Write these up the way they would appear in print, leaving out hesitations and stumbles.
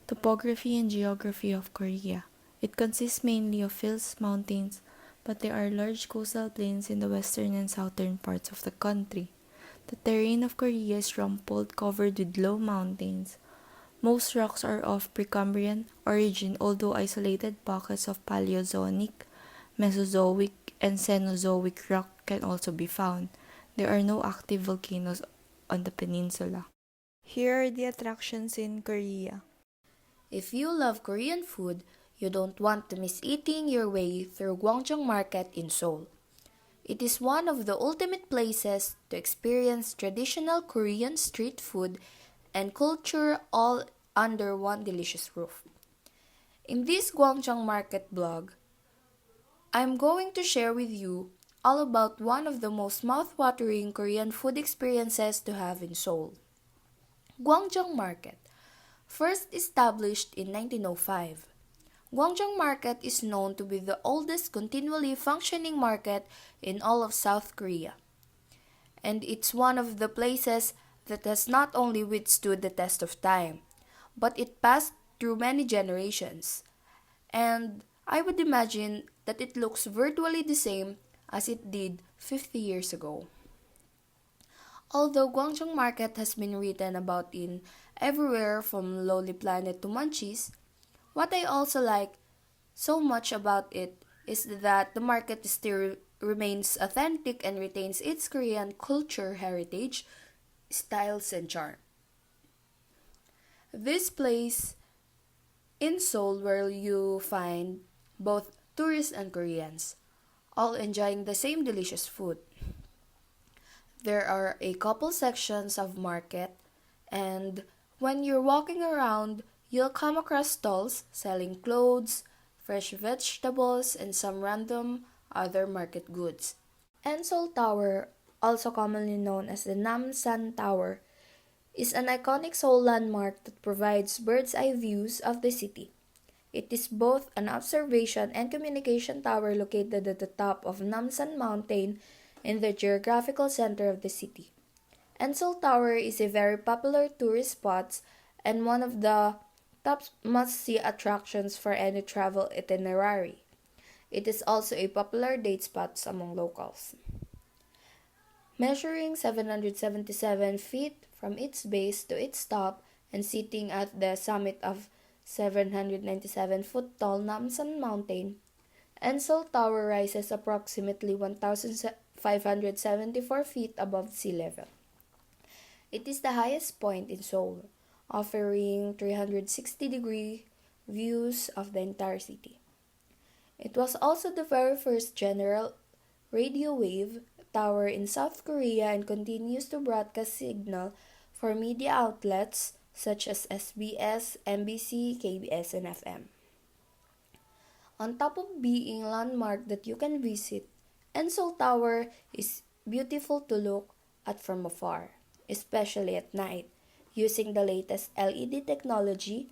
Topography and geography of Korea. It consists mainly of hills, mountains, but there are large coastal plains in the western and southern parts of the country. The terrain of Korea is rumpled, covered with low mountains. Most rocks are of Precambrian origin, although isolated pockets of Paleozoic, Mesozoic, and Cenozoic rock can also be found. There are no active volcanoes on the peninsula. Here are the attractions in Korea. If you love Korean food, you don't want to miss eating your way through Gwangjong Market in Seoul. It is one of the ultimate places to experience traditional Korean street food and culture all under one delicious roof. In this Gwangjong Market blog, I'm going to share with you all about one of the most mouth-watering Korean food experiences to have in Seoul. Gwangjong Market, first established in 1905. Gwangjong Market is known to be the oldest continually functioning market in all of South Korea. And it's one of the places that has not only withstood the test of time, but it passed through many generations. And I would imagine that it looks virtually the same as it did 50 years ago. Although Gwangjong Market has been written about in everywhere from Lonely Planet to Munchies, what I also like so much about it is that the market still remains authentic and retains its Korean culture heritage, styles, and charm. This place in Seoul where you find both tourists and Koreans, all enjoying the same delicious food. There are a couple sections of market, and when you're walking around, you'll come across stalls selling clothes, fresh vegetables, and some random other market goods. And Seoul Tower, also commonly known as the Namsan Tower, is an iconic Seoul landmark that provides bird's eye views of the city. It is both an observation and communication tower located at the top of Namsan Mountain in the geographical center of the city. And Seoul Tower is a very popular tourist spot and one of the top must-see attractions for any travel itinerary. It is also a popular date spot among locals. Measuring 777 feet from its base to its top and sitting at the summit of 797-foot tall Namsan Mountain, and Seoul Tower rises approximately 1,574 feet above sea level. It is the highest point in Seoul, offering 360-degree views of the entire city. It was also the very first general radio wave tower in South Korea and continues to broadcast signal for media outlets such as SBS, MBC, KBS, and FM. On top of being a landmark that you can visit, Seoul Tower is beautiful to look at from afar, especially at night. Using the latest LED technology,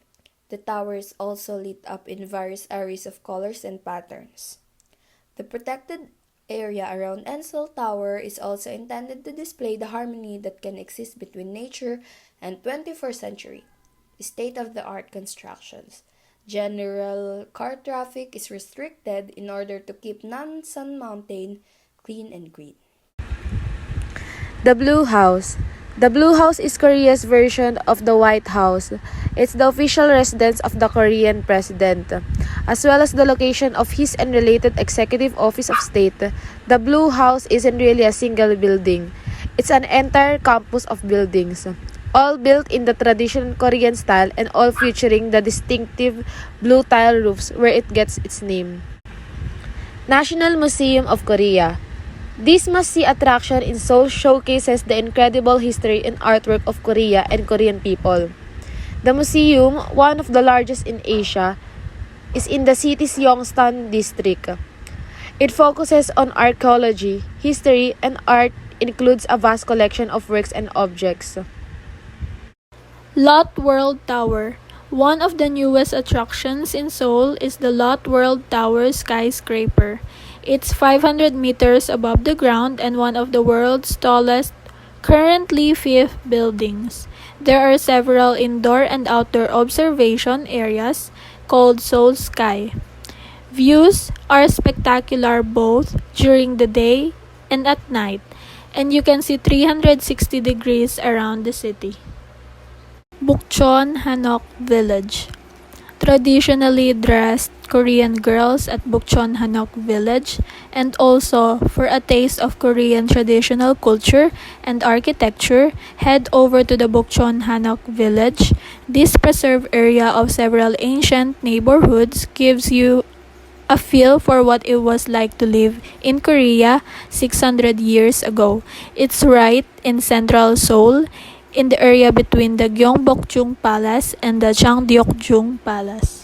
the tower is also lit up in various areas of colors and patterns. The protected area around Seoul Tower is also intended to display the harmony that can exist between nature and 21st century state-of-the-art constructions. General car traffic is restricted in order to keep Namsan Mountain clean and green. The Blue House. The Blue House is Korea's version of the White House. It's the official residence of the Korean president, as well as the location of his and related executive office of state. The Blue House isn't really a single building. It's an entire campus of buildings, all built in the traditional Korean style and all featuring the distinctive blue tile roofs where it gets its name. National Museum of Korea. This must-see attraction in Seoul showcases the incredible history and artwork of Korea and Korean people. The museum, one of the largest in Asia, is in the city's Yongsan district. It focuses on archaeology, history, and art, includes a vast collection of works and objects. Lot World Tower. One of the newest attractions in Seoul is the Lot World Tower skyscraper. It's 500 meters above the ground and one of the world's tallest currently 5 buildings. There are several indoor and outdoor observation areas called Seoul Sky. Views are spectacular both during the day and at night, and you can see 360 degrees around the city. Bukchon Hanok Village. Traditionally dressed Korean girls at Bukchon Hanok Village, and also for a taste of Korean traditional culture and architecture, head over to the Bukchon Hanok Village. This preserved area of several ancient neighborhoods gives you a feel for what it was like to live in Korea 600 years ago. It's right in central Seoul, in the area between the Gyeongbokgung Palace and the Changdeokgung Palace.